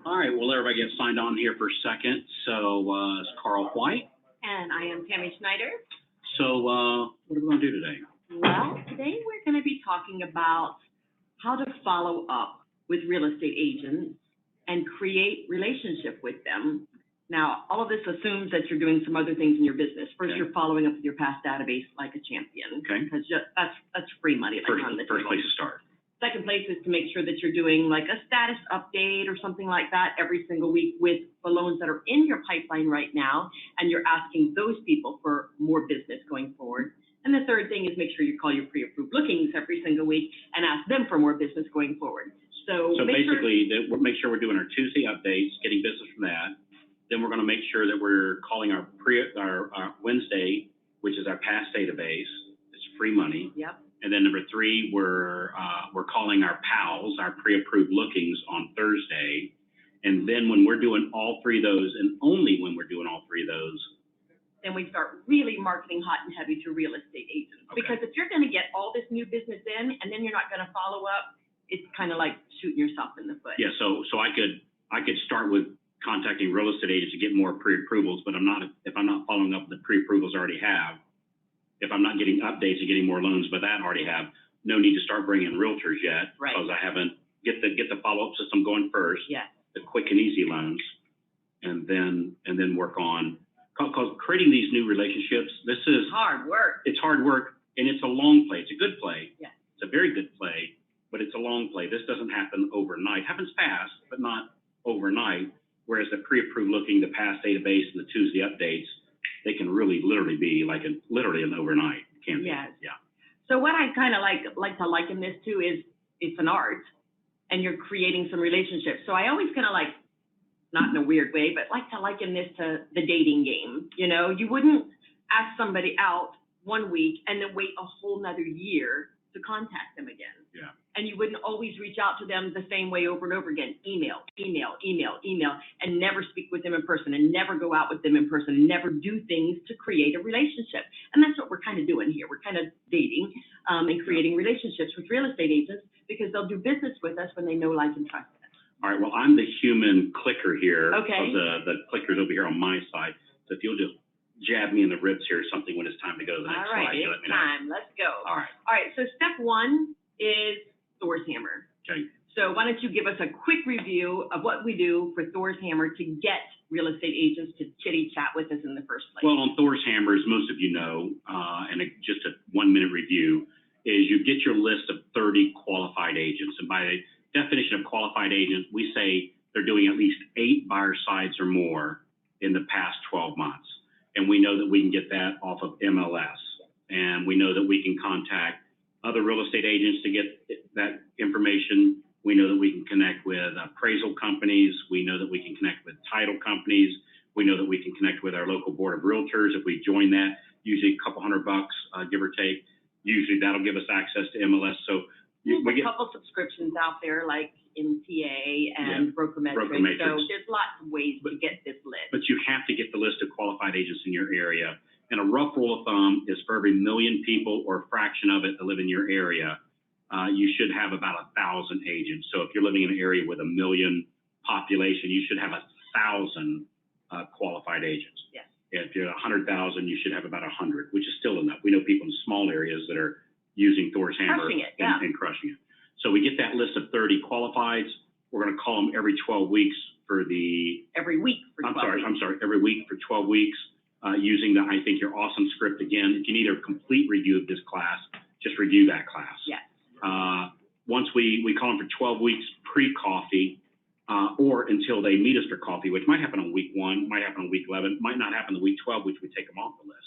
All right, well, everybody gets signed on here for a second. So, it's Carl White. And I am Tammy Schneider. So, what are we going to do today? Well, today we're going to be talking about how to follow up with real estate agents and create relationship with them. Now, all of this assumes that you're doing some other things in your business. First, Okay. You're following up with your past database like a champion. Okay. Because that's free money. Like on the First table. place to start. Second place is to make sure that you're doing like a status update or something like that every single week with the loans that are in your pipeline right now, and you're asking those people for more business going forward. And the third thing is make sure you call your pre-approved lookings every single week and ask them for more business going forward. So basically, make sure we're doing our Tuesday updates, getting business from that. Then we're going to make sure that we're calling our Wednesday, which is our past database. It's free money. Yep. And then number three, we're calling our pals, our pre-approved lookings on Thursday. And then when we're doing all three of those, and only when we're doing all three of those, then we start really marketing hot and heavy to real estate agents. Okay. Because if you're going to get all this new business in and then you're not going to follow up, it's kind of like shooting yourself in the foot. Yeah, so I could start with contacting real estate agents to get more pre-approvals, but if I'm not following up with the pre-approvals I already have, if I'm not getting updates and getting more loans, but that I already have, no need to start bringing realtors yet. Right. Because I haven't get the follow-up system going first. Yeah. The quick and easy loans, and then work on, because creating these new relationships, this is Hard work. It's hard work, and it's a long play. It's a good play. Yeah. It's a very good play, but it's a long play. This doesn't happen overnight. It happens fast, but not overnight. Whereas the pre-approved looking, the past database, and the Tuesday updates, they can really literally be like literally an overnight. Can be. Yes. Yeah. So what I kind of like to liken this to is it's an art, and you're creating some relationships. So I always kind of like, not in a weird way, but like to liken this to the dating game. You know, you wouldn't ask somebody out one week and then wait a whole nother year to contact them again. Yeah. And you wouldn't always reach out to them the same way over and over again. Email, and never speak with them in person, and never go out with them in person, and never do things to create a relationship. And that's what we're kind of doing here. We're kind of dating and creating relationships with real estate agents because they'll do business with us when they know, like, and trust us. All right. Well, I'm the human clicker here. Okay. The clicker's over here on my side. So if you'll just jab me in the ribs here or something when it's time to go to the next slide. All right, it's time. Let's go. All right. All right, so step one is Thor's Hammer. Okay. So why don't you give us a quick review of what we do for Thor's Hammer to get real estate agents to chitty chat with us in the first place? Well, on Thor's Hammer, as most of you know, and just a 1-minute review, is you get your list of 30 qualified agents. And by definition of qualified agents, we say they're doing at least 8 buyer sides or more in the past 12 months. And we know that we can get that off of MLS. And we know that we can contact other real estate agents to get that information. We know that we can connect with appraisal companies. We know that we can connect with title companies. We know that we can connect with our local board of realtors if we join that, usually a couple $100, give or take. Usually that'll give us access to MLS. So there's a couple subscriptions out there like MTA and Brokermetrics. So there's lots of ways to get this list. But you have to get the list of qualified agents in your area. And a rough rule of thumb is for every 1 million people or a fraction of it that live in your area, you should have about 1,000 agents. So if you're living in an area with 1 million population, you should have 1,000 qualified agents. Yes. If you're 100,000, you should have about 100, which is still enough. We know people in small areas that are using Thor's Hammer and crushing it. So we get that list of 30 qualifieds. We're going to call them every 12 weeks for the... Every week for 12 weeks. I'm sorry, every week for 12 weeks. Using the I Think You're Awesome script again. If you need a complete review of this class, just review that class. Yes. Once we call them for 12 weeks pre-coffee, or until they meet us for coffee, which might happen on week 1, might happen on week 11, might not happen on week 12, which we take them off the list.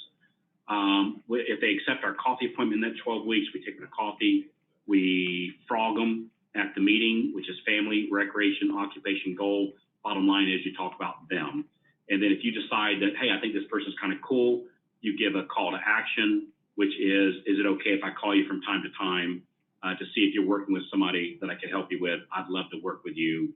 If they accept our coffee appointment in that 12 weeks, we take them to coffee. We frog them at the meeting, which is family, recreation, occupation, goal. Bottom line is you talk about them. And then if you decide that, hey, I think this person's kind of cool, you give a call to action, which is it okay if I call you from time to time to see if you're working with somebody that I can help you with? I'd love to work with you.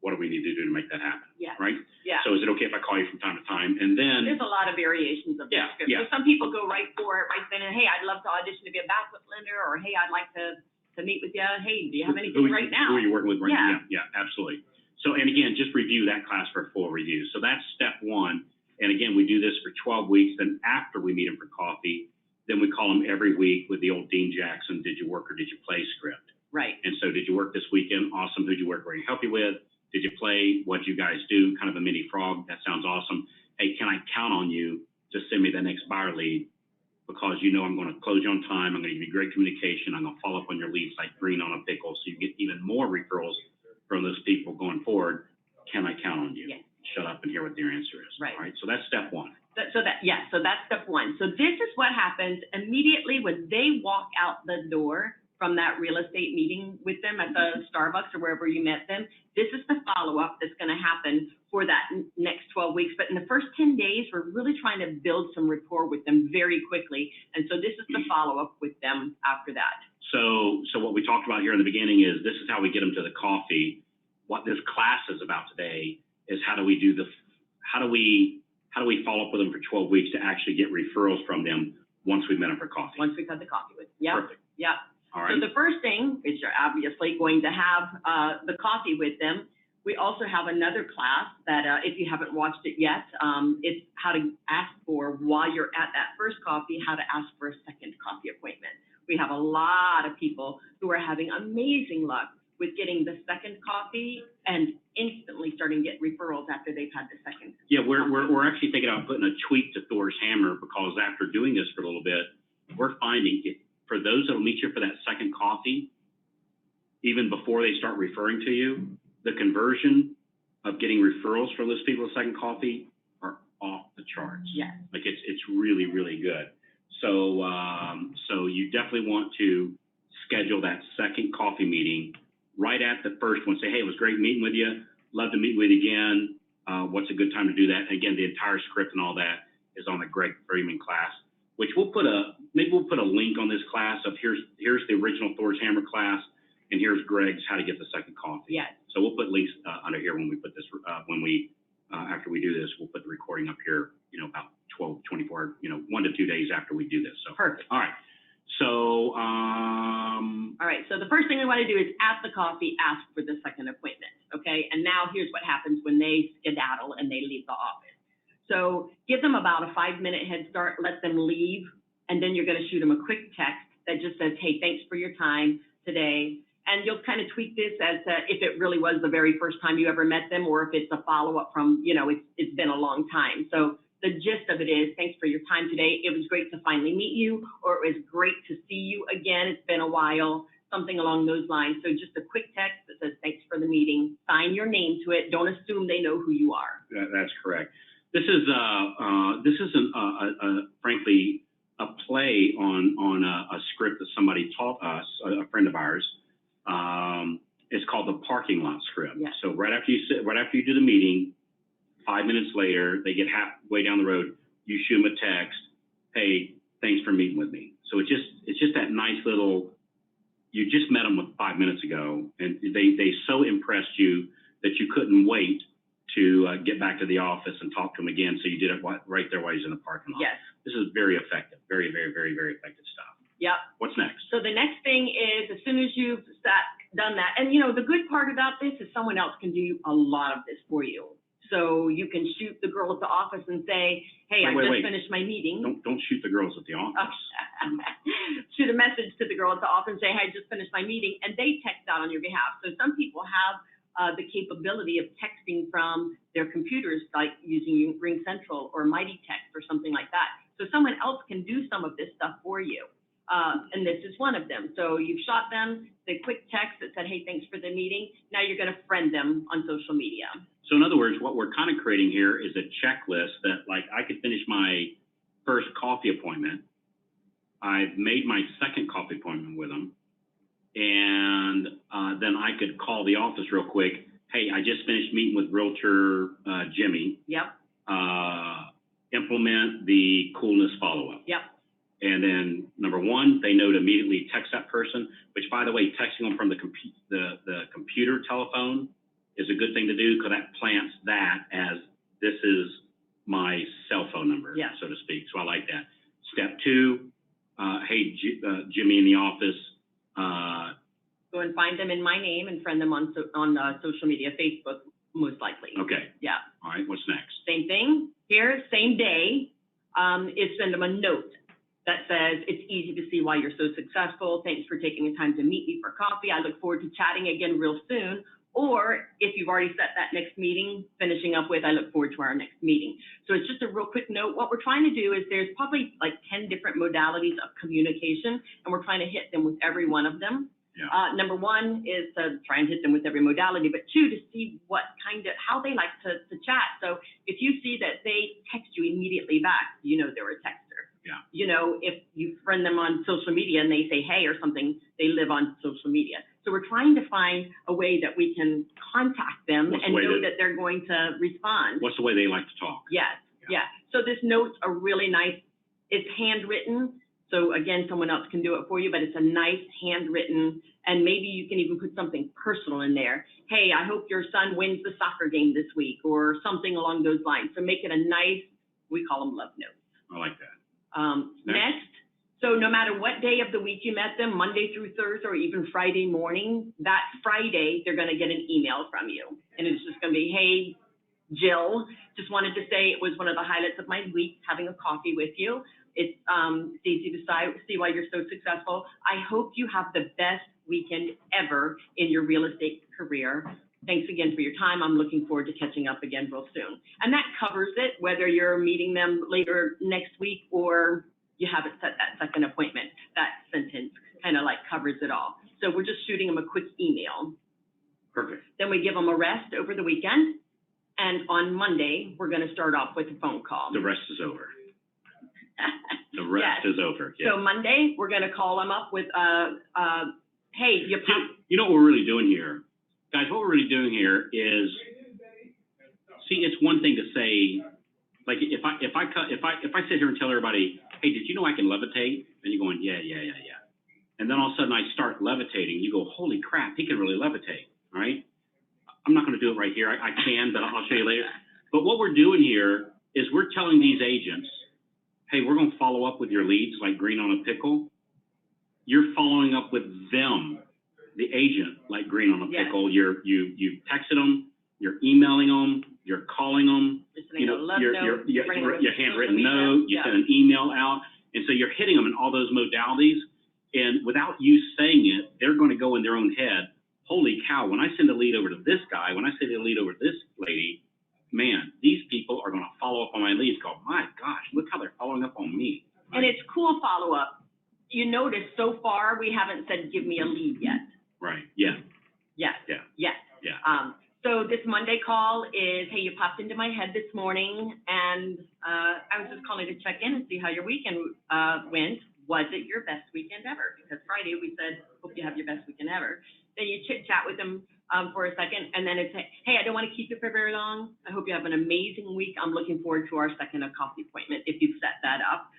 What do we need to do to make that happen? Yeah. Right? Yeah. So is it okay if I call you from time to time? And then there's a lot of variations of this script. So some people go right for it, right then, and hey, I'd love to audition to be a backup lender, or hey, I'd like to meet with you. Hey, do you have anything right now? Who are you working with right now? Yeah, absolutely. So, and again, just review that class for a full review. So that's step one. And again, we do this for 12 weeks. Then after we meet them for coffee, then we call them every week with the old Dean Jackson, did you work or did you play script? Right. And so did you work this weekend? Awesome. Who'd you work? Where you help you with? Did you play? What'd you guys do? Kind of a mini frog. That sounds awesome. Hey, can I count on you to send me the next buyer lead? Because you know I'm going to close you on time. I'm going to give you great communication. I'm going to follow up on your leads like green on a pickle, so you get even more referrals from those people going forward. Can I count on you? Yes. Shut up and hear what their answer is. Right. All right. So that's step one. So that's step one. So this is what happens immediately when they walk out the door from that real estate meeting with them at the Starbucks or wherever you met them. This is the follow-up that's going to happen for that next 12 weeks. But in the first 10 days, we're really trying to build some rapport with them very quickly. And so this is the follow-up with them after that. So what we talked about here in the beginning is this is how we get them to the coffee. What this class is about today is how do we follow up with them for 12 weeks to actually get referrals from them once we've met them for coffee. Once we've had the coffee with them. Yep. Perfect. Yep. All right. So the first thing is you're obviously going to have the coffee with them. We also have another class that if you haven't watched it yet, it's how to ask for, while you're at that first coffee, how to ask for a second coffee appointment. We have a lot of people who are having amazing luck with getting the second coffee and instantly starting to get referrals after they've had the second. Yeah, we're actually thinking about putting a tweak to Thor's hammer, because after doing this for a little bit, we're finding it, for those that will meet you for that second coffee, even before they start referring to you, the conversion of getting referrals from those people at second coffee are off the charts. Yes. Like it's really, really good. So you definitely want to schedule that second coffee meeting right at the first one. Say, hey, it was great meeting with you. Love to meet with you again. What's a good time to do that? And again, the entire script and all that is on the Greg Freeman class, which maybe we'll put a link on this class of here's the original Thor's Hammer class, and here's Greg's how to get the second coffee. Yes. So we'll put links under here when we put this, after we do this, we'll put the recording up here, about 12, 24, 1 to 2 days after we do this. So Perfect. All right. So, all right. So the first thing we want to do is at the coffee, ask for the second appointment. Okay. And now here's what happens when they skedaddle and they leave the office. So give them about a 5-minute head start, let them leave, and then you're going to shoot them a quick text that just says, hey, thanks for your time today. And you'll kind of tweak this as if it really was the very first time you ever met them, or if it's a follow-up from, it's been a long time. So the gist of it is, thanks for your time today. It was great to finally meet you, or it was great to see you again. It's been a while, something along those lines. So just a quick text that says, thanks for the meeting. Sign your name to it. Don't assume they know who you are. That's correct. This is frankly a play on a script that somebody taught us, a friend of ours. It's called the parking lot script. Yes. So right after you do the meeting, 5 minutes later, they get halfway down the road, you shoot them a text, hey, thanks for meeting with me. So it's just that nice little, you just met them 5 minutes ago, and they so impressed you that you couldn't wait to get back to the office and talk to them again. So you did it right there while he's in the parking lot. Yes. This is very effective, very, very, very, very effective stuff. Yep. What's next? So the next thing is, as soon as you've done that, and the good part about this is someone else can do a lot of this for you. So you can shoot the girl at the office and say, hey, I just finished my meeting. Don't shoot the girls at the office. Shoot a message to the girl at the office and say, hey, I just finished my meeting, and they text out on your behalf. So some people have the capability of texting from their computers, like using Ring Central or Mighty Text or something like that. So someone else can do some of this stuff for you. And this is one of them. So you've shot them the quick text that said, hey, thanks for the meeting. Now you're going to friend them on social media. So in other words, what we're kind of creating here is a checklist that, like, I could finish my first coffee appointment. I've made my second coffee appointment with them. And then I could call the office real quick. Hey, I just finished meeting with Realtor Jimmy. Yep. Implement the coolness follow-up. Yep. And then number one, they know to immediately text that person, which, by the way, texting them from the computer telephone is a good thing to do, because that plants that as this is my cell phone number, so to speak. So I like that. Step two, hey, Jimmy in the office. Go and find them in my name and friend them on social media, Facebook, most likely. Okay. Yeah. All right, what's next? Same thing here, same day, is send them a note that says, it's easy to see why you're so successful. Thanks for taking the time to meet me for coffee. I look forward to chatting again real soon. Or if you've already set that next meeting, finishing up with, I look forward to our next meeting. So it's just a real quick note. What we're trying to do is there's probably like 10 different modalities of communication, and we're trying to hit them with every one of them. Yeah. Number one is to try and hit them with every modality, but two, to see what how they like to chat. So if you see that they text you immediately back, you know they're a texter. Yeah. You know, if you friend them on social media and they say hey or something, they live on social media. So we're trying to find a way that we can contact them and know that they're going to respond. What's the way they like to talk? Yes, yeah. So this notes are really nice. It's handwritten. So again, someone else can do it for you, but it's a nice handwritten, and maybe you can even put something personal in there. Hey, I hope your son wins the soccer game this week, or something along those lines. So make it a nice, we call them love notes. I like that. Next, so no matter what day of the week you met them, Monday through Thursday, or even Friday morning, that Friday, they're gonna get an email from you. And it's just gonna be, hey, Jill, just wanted to say it was one of the highlights of my week, having a coffee with you. It's easy to see why you're so successful. I hope you have the best weekend ever in your real estate career. Thanks again for your time. I'm looking forward to catching up again real soon. And that covers it, whether you're meeting them later next week or you haven't set that second appointment. That sentence kind of like covers it all. So we're just shooting them a quick email. Perfect. Then we give them a rest over the weekend. And on Monday, we're going to start off with a phone call. The rest is over. The rest is over. Yeah. So Monday, we're going to call them up with, hey, you know what we're really doing here? Guys, what we're really doing here is, see, it's one thing to say, like, if I sit here and tell everybody, hey, did you know I can levitate? And you're going, yeah. And then all of a sudden I start levitating. You go, holy crap, he can really levitate, all right? I'm not going to do it right here. I can, but I'll show you later. But what we're doing here is we're telling these agents, hey, we're going to follow up with your leads like green on a pickle. You're following up with them, the agent, like green on a pickle. You've texted them, you're emailing them, you're calling them, you know, your handwritten note, you send an email out, and so you're hitting them in all those modalities. And without you saying it, they're going to go in their own head, holy cow, when I send a lead over to this guy, when I send a lead over to this lady, man, these people are going to follow up on my leads. Go, my gosh, look how they're following up on me. Right? And it's cool follow-up. You notice so far we haven't said, give me a lead yet. Right, yeah. Yes. Yeah. Yes. Yeah. So this Monday call is, hey, you popped into my head this morning, and I was just calling to check in and see how your weekend went. Was it your best weekend ever? Because Friday we said, hope you have your best weekend ever. Then you chit chat with them for a second, and then it's, hey, I don't want to keep you for very long. I hope you have an amazing week. I'm looking forward to our second coffee appointment if you've set that up.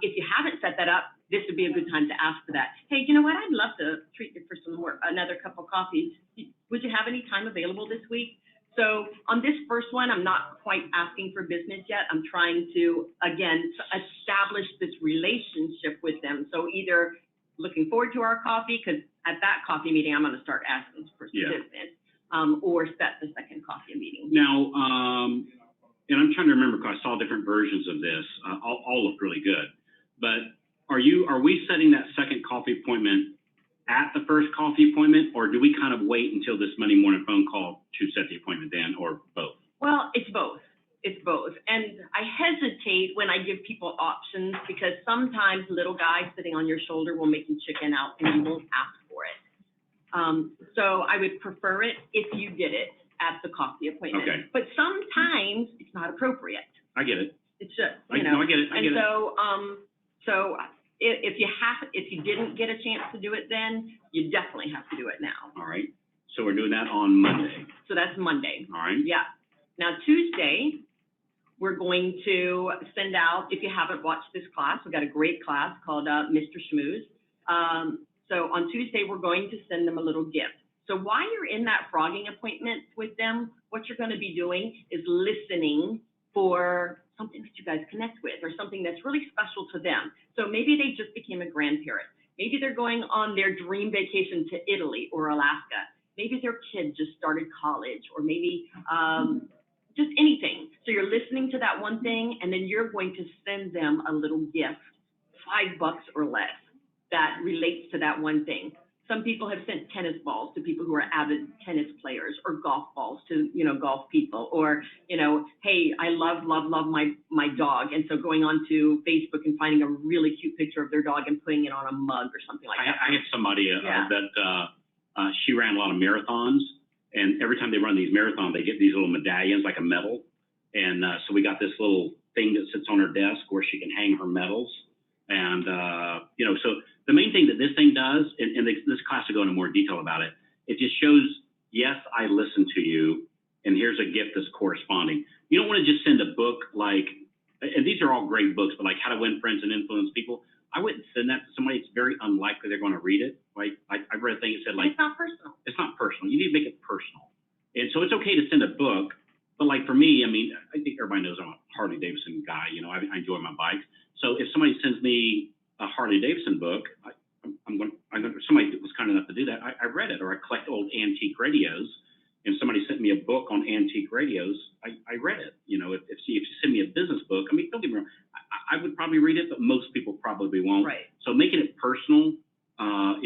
If you haven't set that up, this would be a good time to ask for that. Hey, you know what? I'd love to treat you for another cup of coffee. Would you have any time available this week? So on this first one, I'm not quite asking for business yet. I'm trying to, again, establish this relationship with them. So either looking forward to our coffee, because at that coffee meeting, I'm going to start asking for some business, or set the second coffee meeting. Now, and I'm trying to remember, because I saw different versions of this. All look really good. But are we setting that second coffee appointment at the first coffee appointment, or do we kind of wait until this Monday morning phone call to set the appointment then, or both? Well, it's both. It's both. And I hesitate when I give people options, because sometimes little guy sitting on your shoulder will make you chicken out and you won't ask for it. So I would prefer it if you did it at the coffee appointment. Okay. But sometimes it's not appropriate. I get it. It's just, I get it. So if you didn't get a chance to do it then, you definitely have to do it now. All right. So we're doing that on Monday. So that's Monday. All right. Yeah. Now Tuesday, we're going to send out, if you haven't watched this class, we've got a great class called Mr. Schmooze. So on Tuesday, we're going to send them a little gift. So while you're in that frogging appointment with them, what you're going to be doing is listening for something that you guys connect with, or something that's really special to them. So maybe they just became a grandparent. Maybe they're going on their dream vacation to Italy or Alaska. maybe their kid just started college, or maybe just anything. So you're listening to that one thing, and then you're going to send them a little gift, $5 or less, that relates to that one thing. Some people have sent tennis balls to people who are avid tennis players, or golf balls to, golf people, or, hey, I love my dog. And so going on to Facebook and finding a really cute picture of their dog and putting it on a mug or something like that. I have somebody that she ran a lot of marathons, and every time they run these marathons, they get these little medallions, like a medal. And so we got this little thing that sits on her desk where she can hang her medals. And, so the main thing that this thing does, and this class will go into more detail about it, it just shows, yes, I listened to you, and here's a gift that's corresponding. You don't want to just send a book like, and these are all great books, but like How to Win Friends and Influence People. I wouldn't send that to somebody. It's very unlikely they're going to read it. Like, I read a thing that said, like, it's not personal. It's not personal. You need to make it personal. And so it's okay to send a book, but like for me, I mean, I think everybody knows I'm a Harley Davidson guy. I enjoy my bikes. So if somebody sends me a Harley Davidson book, somebody was kind enough to do that. I read it, or I collect old antique radios, and somebody sent me a book on antique radios. I read it. If you send me a business book, I mean, don't get me wrong, I would probably read it, but most people probably won't. Right. So making it personal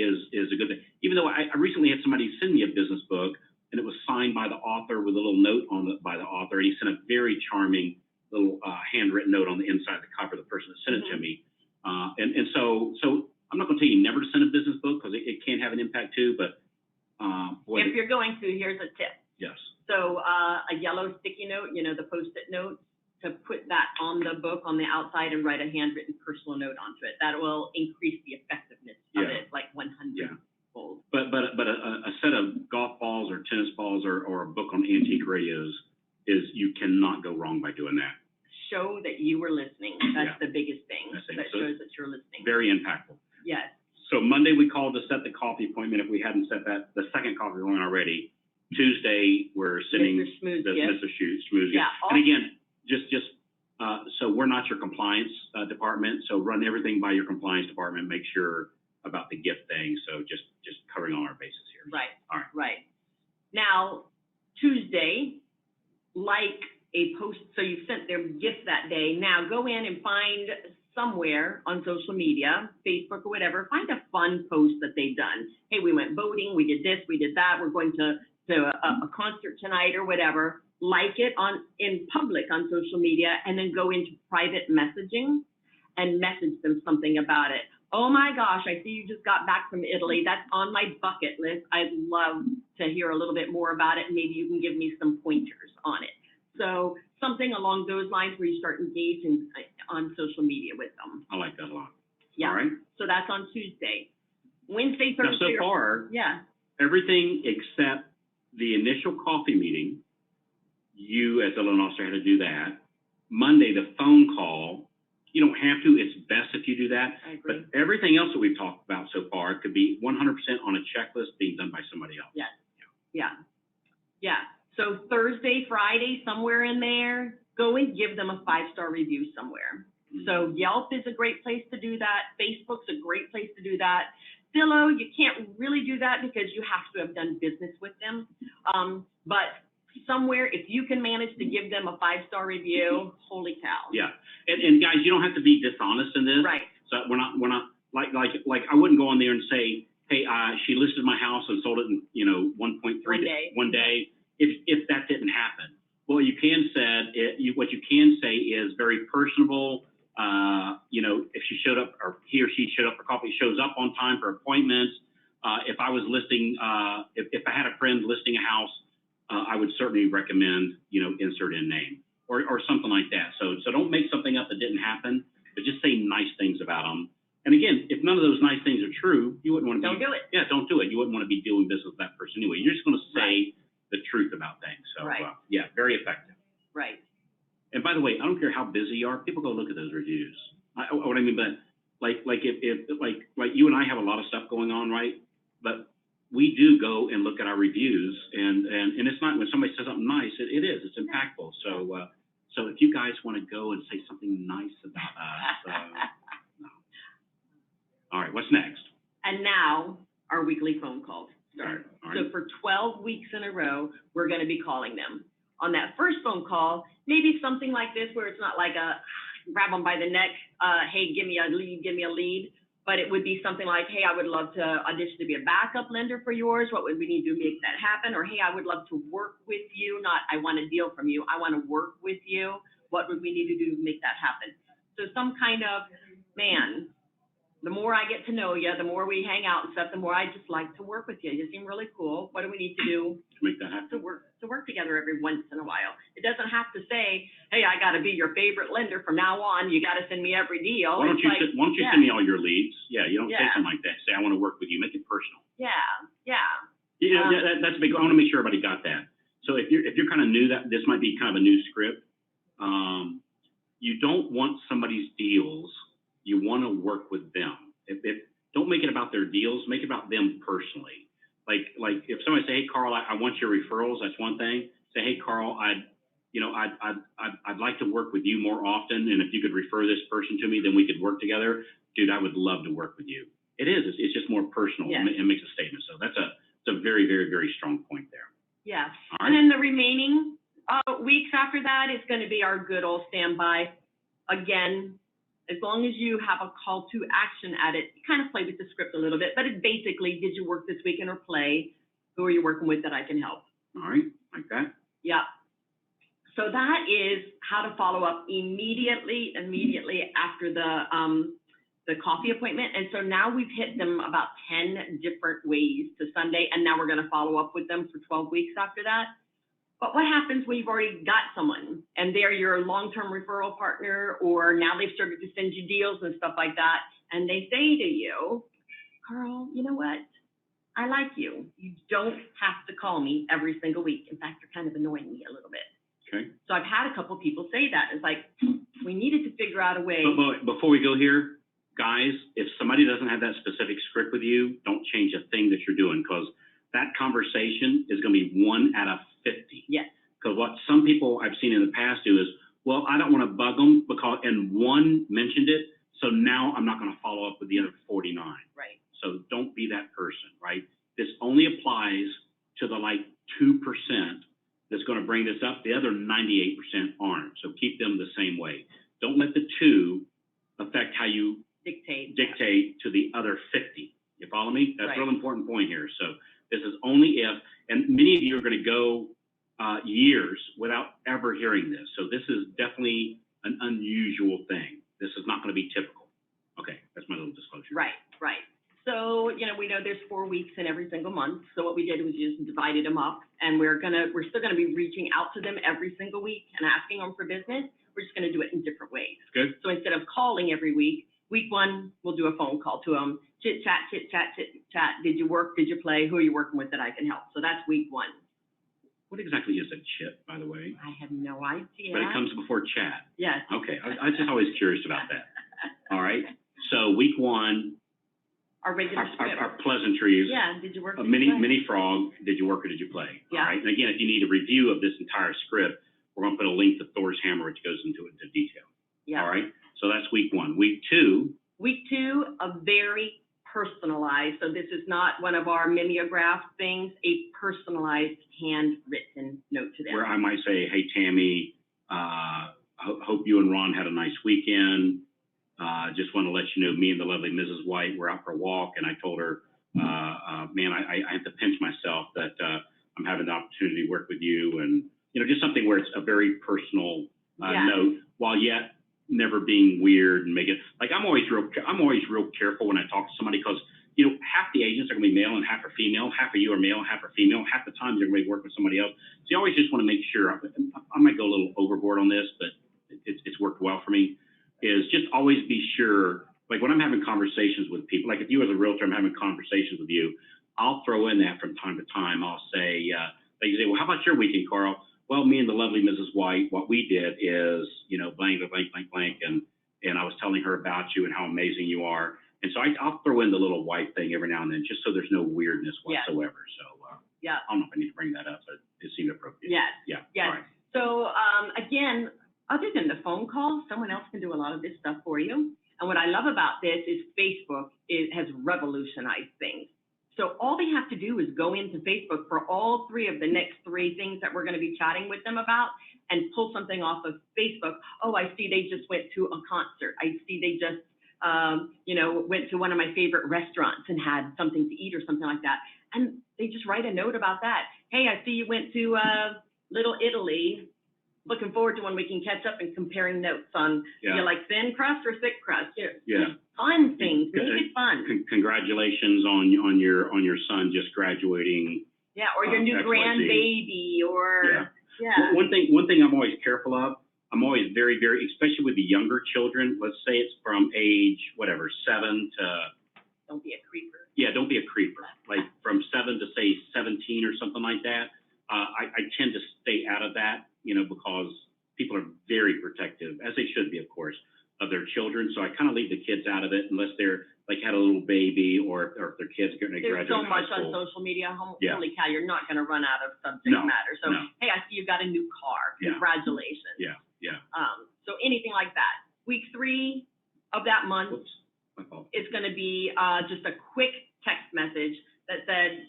is a good thing. Even though I recently had somebody send me a business book, and it was signed by the author with a little note by the author, and he sent a very charming little handwritten note on the inside of the cover, the person that sent it to me. And so I'm not going to tell you never to send a business book, because it can have an impact too, but if you're going to, here's a tip. Yes. So a yellow sticky note, the Post-it note, to put that on the book on the outside and write a handwritten personal note onto it. That will increase the effectiveness of it like 100-fold. But a set of golf balls or tennis balls or a book on antique radios you cannot go wrong by doing that. Show that you were listening. That's the biggest thing. That shows that you're listening. Very impactful. Yes. So Monday we called to set the coffee appointment. If we hadn't set that, the second coffee appointment already. Tuesday we're sitting Mr. Schmooze. Yeah. And again, so we're not your compliance department. So run everything by your compliance department. Make sure about the gift thing. So just covering all our bases here. Right. All right. Right. Now, Tuesday, like a post, so you sent them gifts that day. Now go in and find somewhere on social media, Facebook or whatever, find a fun post that they've done. Hey, we went boating, we did this, we did that, we're going to a concert tonight or whatever. Like it in public on social media, and then go into private messaging and message them something about it. Oh my gosh, I see you just got back from Italy. That's on my bucket list. I'd love to hear a little bit more about it. Maybe you can give me some pointers on it. So something along those lines where you start engaging on social media with them. I like that a lot. Yeah. All right. So that's on Tuesday. Wednesday, Thursday. Now, so far, everything except the initial coffee meeting, you as a loan officer had to do that. Monday, the phone call, you don't have to. It's best if you do that. I agree. But everything else that we've talked about so far could be 100% on a checklist being done by somebody else. Yes. Yeah. So Thursday, Friday, somewhere in there, go and give them a 5-star review somewhere. So Yelp is a great place to do that. Facebook's a great place to do that. Zillow, you can't really do that because you have to have done business with them. But somewhere, if you can manage to give them a 5-star review, holy cow. Yeah, and guys, you don't have to be dishonest in this. Right. So we're not like I wouldn't go on there and say, hey, she listed my house and sold it in 1.3 one day. If that didn't happen, well, you can what you can say is very personable. If she showed up or he or she showed up for coffee, shows up on time for appointments. If I was listing, if I had a friend listing a house, I would certainly recommend, insert in name or something like that. So don't make something up that didn't happen, but just say nice things about them. And again, if none of those nice things are true, you wouldn't want to Don't do it. Yeah, don't do it. You wouldn't want to be doing business with that person anyway. You're just going to say the truth about things. So very effective. Right. And by the way, I don't care how busy you are. People go look at those reviews. What I mean, but like if you and I have a lot of stuff going on, right? But we do go and look at our reviews, and it's not when somebody says something nice. It is. It's impactful. So if you guys want to go and say something nice about us, no. All right. What's next? And now our weekly phone calls. All right. So for 12 weeks in a row, we're going to be calling them. On that first phone call, maybe something like this where it's not like a grab them by the neck, hey, give me a lead, but it would be something like, hey, I would love to audition to be a backup lender for yours. What would we need to do to make that happen? Or, hey, I would love to work with you, not I want a deal from you, I want to work with you. What would we need to do to make that happen? So some kind of, man, the more I get to know you, the more we hang out and stuff, the more I just like to work with you. You seem really cool. What do we need to do to make that happen? to work together every once in a while? It doesn't have to say, hey, I got to be your favorite lender from now on. You got to send me every deal. Why don't you send me all your leads? Yeah, you don't say something like that. Say, I want to work with you. Make it personal. Yeah. You know, that's big. I want to make sure everybody got that. So if you're kind of new, that this might be kind of a new script. You don't want somebody's deals. You want to work with them. Don't make it about their deals. Make it about them personally. Like if somebody say, hey, Carl, I want your referrals. That's one thing. Say, hey, Carl, I'd like to work with you more often. And if you could refer this person to me, then we could work together. Dude, I would love to work with you. It is. It's just more personal. Yes. It makes a statement. So it's a very, very, very strong point there. Yeah. All right. And then the remaining weeks after that is going to be our good old standby. Again, as long as you have a call to action at it, you kind of play with the script a little bit, but it's basically, did you work this weekend or play? Who are you working with that I can help? All right, like that? Yeah. So that is how to follow up immediately after the coffee appointment. And so now we've hit them about 10 different ways to Sunday, and now we're going to follow up with them for 12 weeks after that. But what happens when you've already got someone and they're your long-term referral partner, or now they've started to send you deals and stuff like that, and they say to you, Carl, you know what? I like you. You don't have to call me every single week. In fact, you're kind of annoying me a little bit. Okay. So I've had a couple people say that. It's like, we needed to figure out a way. But before we go here, guys, if somebody doesn't have that specific script with you, don't change a thing that you're doing, because that conversation is going to be 1 out of 50. Yes. Because what some people I've seen in the past do is, well, I don't want to bug them and one mentioned it, so now I'm not going to follow up with the other 49. Right. So don't be that person, right? This only applies to the 2% that's going to bring this up. The other 98% aren't. So keep them the same way. Don't let the 2 affect how you dictate to the other 50. You follow me? That's right. A real important point here. So this is only if, and many of you are going to go years without ever hearing this. So this is definitely an unusual thing. This is not going to be typical. Okay, that's my little disclosure. Right. So, we know there's 4 weeks in every single month. So what we did was just divided them up, and we're still gonna be reaching out to them every single week and asking them for business. We're just gonna do it in different ways. Good. So instead of calling every week, week 1, we'll do a phone call to them. Chit chat. Did you work? Did you play? Who are you working with that I can help? So that's week 1. What exactly is a chit, by the way? I have no idea. But it comes before chat. Yes. Okay, I was just always curious about that. All right. So week 1. Our regular script. Our pleasantries. Yeah. Did you work? Mini frog. Did you work or did you play? Yeah. All right. And again, if you need a review of this entire script, we're going to put a link to Thor's hammer, which goes into detail. Yeah. All right. So that's week 1. Week 2. Week 2, a very personalized. So this is not one of our mimeograph things. A personalized handwritten note to them. Where I might say, hey Tammy, hope you and Ron had a nice weekend. Just want to let you know, me and the lovely Mrs. White were out for a walk, and I told her, man, I have to pinch myself that I'm having the opportunity to work with you, and just something where it's a very personal note, while yet never being weird and make it like I'm always real careful when I talk to somebody, because half the agents are going to be male and half are female, half of you are male, half are female, half the time you're going to be working with somebody else. So you always just want to make sure. I might go a little overboard on this, but it's worked well for me. Is just always be sure, like when I'm having conversations with people, like if you as a realtor, I'm having conversations with you, I'll throw in that from time to time. I'll say, like you say, well, how about your weekend, Carl? Well, me and the lovely Mrs. White, what we did is, blank, and I was telling her about you and how amazing you are. And so I'll throw in the little white thing every now and then, just so there's no weirdness whatsoever. So, I don't know if I need to bring that up, but it seemed appropriate. Yes. Yeah. Yes. All right. So, again, other than the phone call, someone else can do a lot of this stuff for you. And what I love about this is Facebook has revolutionized things. So all they have to do is go into Facebook for all three of the next three things that we're going to be chatting with them about and pull something off of Facebook. Oh, I see they just went to a concert. I see they just, went to one of my favorite restaurants and had something to eat or something like that. And they just write a note about that. Hey, I see you went to Little Italy. Looking forward to when we can catch up and comparing notes on, you like thin crust or thick crust. Fun things, make it fun. Congratulations on your son just graduating. Yeah, or your new grandbaby, or One thing I'm always careful of. I'm always very, very, especially with the younger children. Let's say it's from age 7 to. Don't be a creeper. Yeah, don't be a creeper. Like from 7 to say 17 or something like that. I tend to stay out of that, because people are very protective, as they should be, of course, of their children. So I kind of leave the kids out of it unless they're like had a little baby or if their kids are going to graduate. There's so much on social media. Holy cow, you're not going to run out of subject matter. So, hey, I see you got a new car. Congratulations. Yeah. So anything like that. Week 3 of that month is going to be just a quick text message that said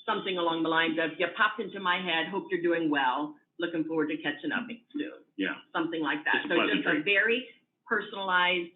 something along the lines of, you popped into my head, hope you're doing well, looking forward to catching up soon. Yeah. Something like that. So just a very personalized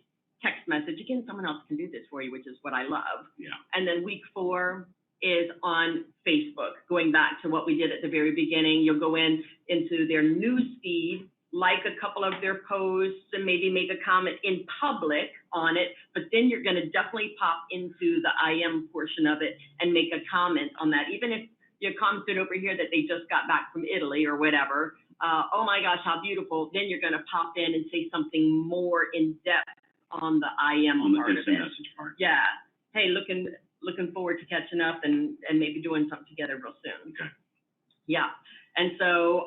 text message. Again, someone else can do this for you, which is what I love. Yeah. And then week 4 is on Facebook. Going back to what we did at the very beginning, you'll go into their news feed, like a couple of their posts, and maybe make a comment in public on it, but then you're going to definitely pop into the IM portion of it and make a comment on that. Even if you commented over here that they just got back from Italy or whatever, oh my gosh, how beautiful, then you're going to pop in and say something more in depth on the IM part of it. Message part. Yeah. Hey, looking forward to catching up and maybe doing something together real soon. Okay. Yeah. And so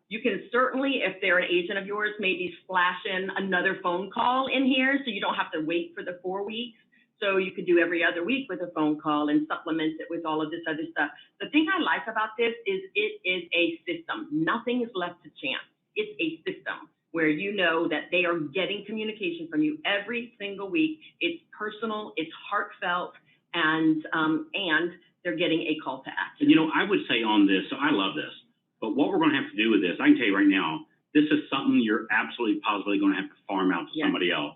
you can certainly, if they're an agent of yours, maybe splash in another phone call in here so you don't have to wait for the 4 weeks. So you could do every other week with a phone call and supplement it with all of this other stuff. The thing I like about this is it is a system. Nothing is left to chance. It's a system where you know that they are getting communication from you every single week. It's personal, it's heartfelt, and they're getting a call to action. And I would say on this, so I love this. But what we're going to have to do with this, I can tell you right now, this is something you're absolutely positively going to have to farm out to somebody else.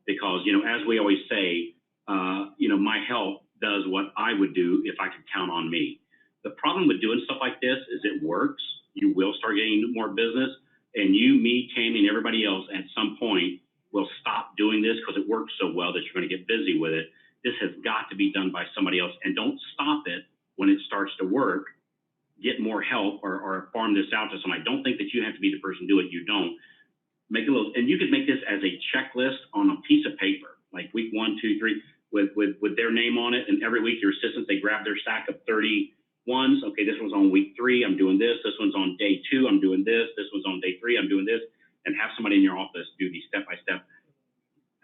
Because, as we always say, my help does what I would do if I could count on me. The problem with doing stuff like this is it works. You will start getting more business. And you, me, Tammy, and everybody else at some point will stop doing this because it works so well that you're going to get busy with it. This has got to be done by somebody else. And don't stop it when it starts to work. Get more help or farm this out to somebody. I don't think that you have to be the person to do it. You don't. Make a little, and you could make this as a checklist on a piece of paper, like week 1, 2, 3, with their name on it. And every week your assistants, they grab their stack of 31s. Okay, this one's on week 3, I'm doing this. This one's on day 2, I'm doing this. This one's on day 3, I'm doing this. And have somebody in your office do these step by step.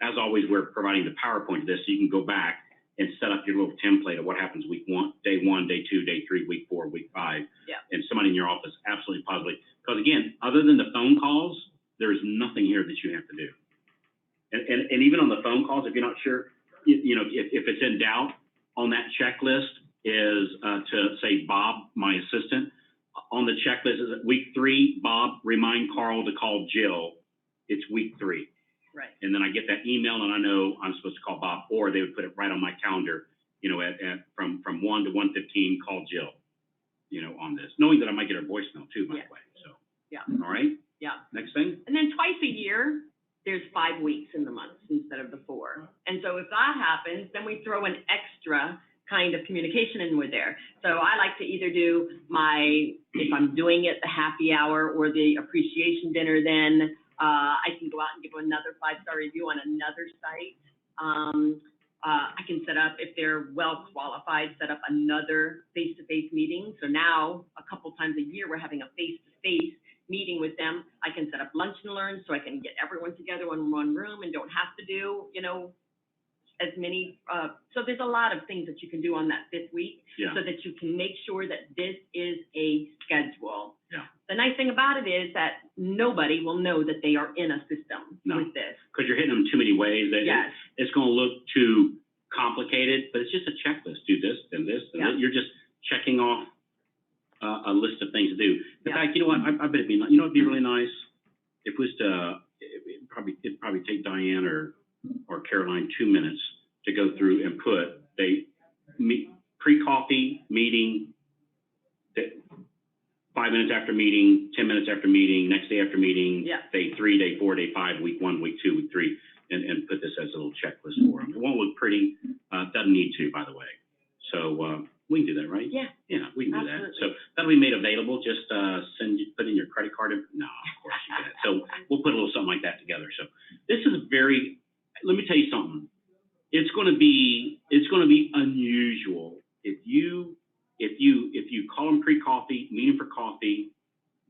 As always, we're providing the PowerPoint to this, so you can go back and set up your little template of what happens week 1, day 1, day 2, day 3, week 4, week 5. Yeah. And somebody in your office, absolutely positively. Because again, other than the phone calls, there's nothing here that you have to do. And even on the phone calls, if you're not sure, if it's in doubt, on that checklist is to say, Bob, my assistant. On the checklist is week 3, Bob, remind Carl to call Jill. It's week 3. Right. And then I get that email and I know I'm supposed to call Bob, or they would put it right on my calendar, from 1 to 1:15, call Jill, on this, knowing that I might get her voicemail too, by the way. So, all right. Yeah. Next thing. And then twice a year, there's 5 weeks in the month instead of the 4. And so if that happens, then we throw an extra kind of communication in with there. So I like to either do if I'm doing it, the happy hour or the appreciation dinner, then I can go out and give another 5-star review on another site. I can set up, if they're well qualified, set up another face-to-face meeting. So now a couple times a year, we're having a face-to-face meeting with them. I can set up lunch and learn so I can get everyone together in one room and don't have to do, as many. So there's a lot of things that you can do on that 5th week so that you can make sure that this is a schedule. Yeah. The nice thing about it is that nobody will know that they are in a system with this. Because you're hitting them too many ways. It's going to look too complicated. complicated, but it's just a checklist. Do this, and this, and this. You're just checking off a list of things to do. In fact, you know what? I bet it'd be, you know, it'd be really nice if it was to, it'd probably take Diane or Caroline 2 minutes to go through and put pre-coffee meeting, 5 minutes after meeting, 10 minutes after meeting, next day after meeting, day 3, day 4, day 5, week 1, week 2, week 3, and put this as a little checklist for them. It won't look pretty, doesn't need to, by the way. So we can do that, right? Yeah, we can do that. So that'll be made available. Just put in your credit card. No, of course you can. So we'll put a little something like that together. So this is let me tell you something. It's going to be unusual if you call them pre-coffee, meet them for coffee,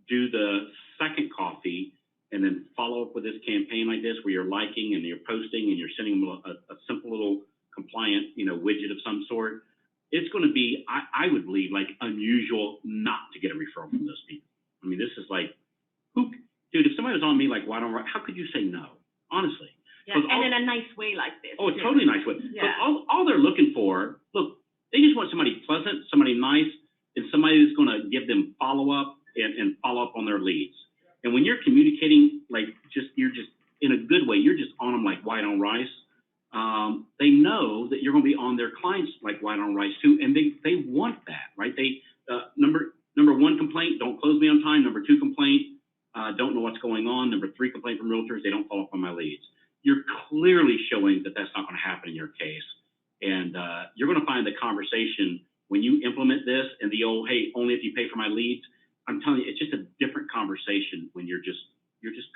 do the second coffee, and then follow up with this campaign like this where you're liking and you're posting and you're sending them a simple little compliant, widget of some sort. It's going to be, I would believe, like unusual not to get a referral from those people. I mean, this is like, dude, if somebody was on me like, how could you say no? Honestly. Yeah, and in a nice way like this. Oh, a totally nice way. Yeah. But all they're looking for, look, they just want somebody pleasant, somebody nice, and somebody that's going to give them follow-up and follow up on their leads. And when you're communicating, you're just in a good way, you're just on them like white on rice. They know that you're going to be on their clients like white on rice too, and they want that, right? They number 1 complaint, don't close me on time. Number 2 complaint, don't know what's going on. Number 3 complaint from realtors, they don't follow up on my leads. You're clearly showing that that's not going to happen in your case, and you're going to find the conversation when you implement this and the old, hey, only if you pay for my leads. I'm telling you, it's just a different conversation when you're just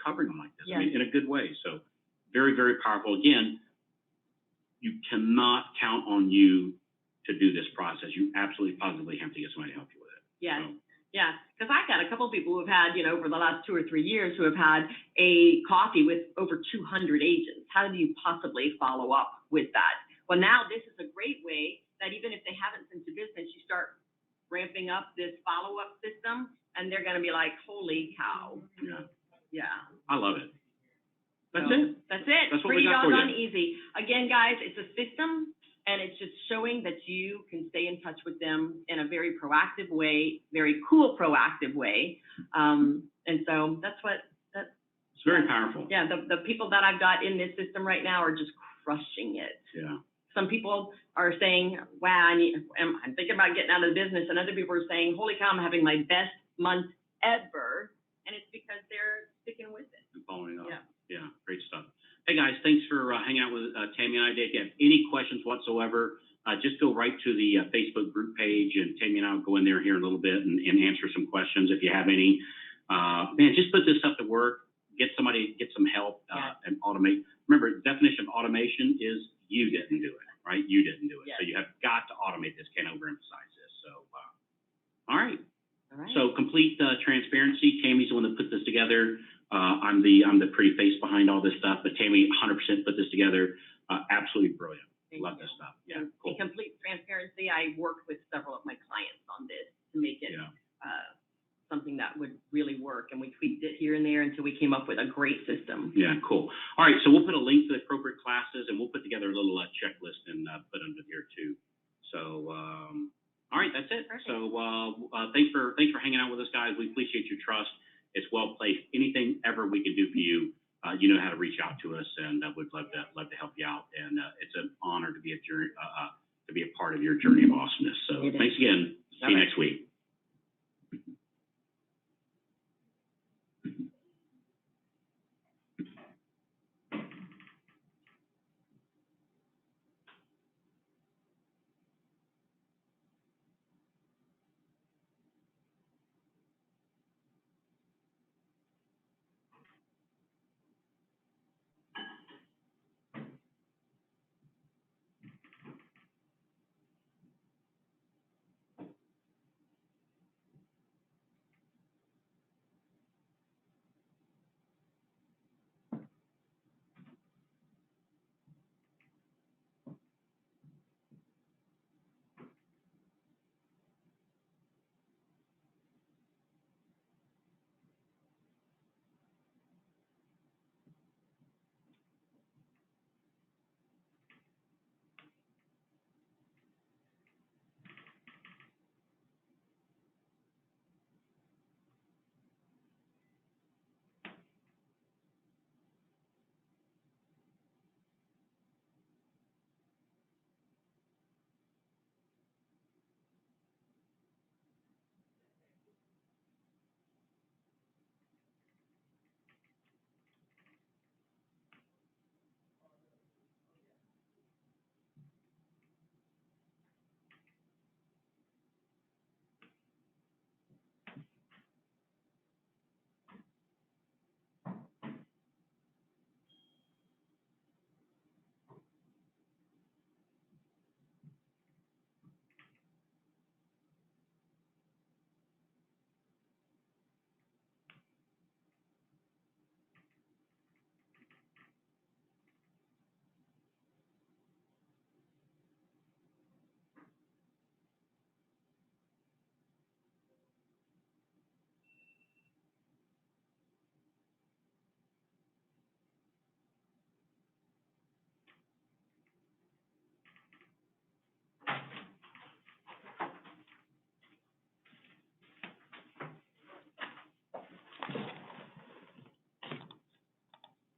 covering them like this. I mean, in a good way. So very, very powerful. Again, you cannot count on you to do this process. You absolutely positively have to get somebody to help you with it. Yeah. So. Yeah, because I've got a couple of people who have had, over the last 2 or 3 years, who have had a coffee with over 200 agents. How do you possibly follow up with that? Well, now this is a great way that even if they haven't sent you business, you start ramping up this follow-up system, and they're going to be like, holy cow. Yeah. I love it. That's it. That's it. That's what pretty we got for you. Doggone easy. Again, guys, it's a system. And it's just showing that you can stay in touch with them in a very proactive way, very cool proactive way. And so that's it's very powerful. Yeah, the people that I've got in this system right now are just crushing it. Yeah. Some people are saying, wow, I'm thinking about getting out of the business. And other people are saying, holy cow, I'm having my best month ever. And it's because they're sticking with it. And following up. Yeah, great stuff. Hey guys, thanks for hanging out with Tammy and I today. If you have any questions whatsoever, just go right to the Facebook group page, and Tammy and I will go in there here in a little bit and answer some questions if you have any. Man, just put this stuff to work. Get some help and automate. Remember, the definition of automation is you didn't do it, right? You didn't do it. So you have got to automate this. Can't overemphasize this. So, all right. So complete transparency. Tammy's the one that put this together. I'm the pretty face behind all this stuff, but Tammy 100% put this together. Absolutely brilliant. Love this stuff. Yeah, cool. In complete transparency, I worked with several of my clients on this to make it something that would really work, and we tweaked it here and there until we came up with a great system. Yeah, cool. All right, so we'll put a link to the appropriate classes, and we'll put together a little checklist and put under here too. So, all right, that's it. Perfect. So thanks for hanging out with us, guys. We appreciate your trust. It's well placed. Anything ever we can do for you, you know how to reach out to us, and we'd love to help you out. And it's an honor to be a part of your journey of awesomeness. So thanks again. See you next week.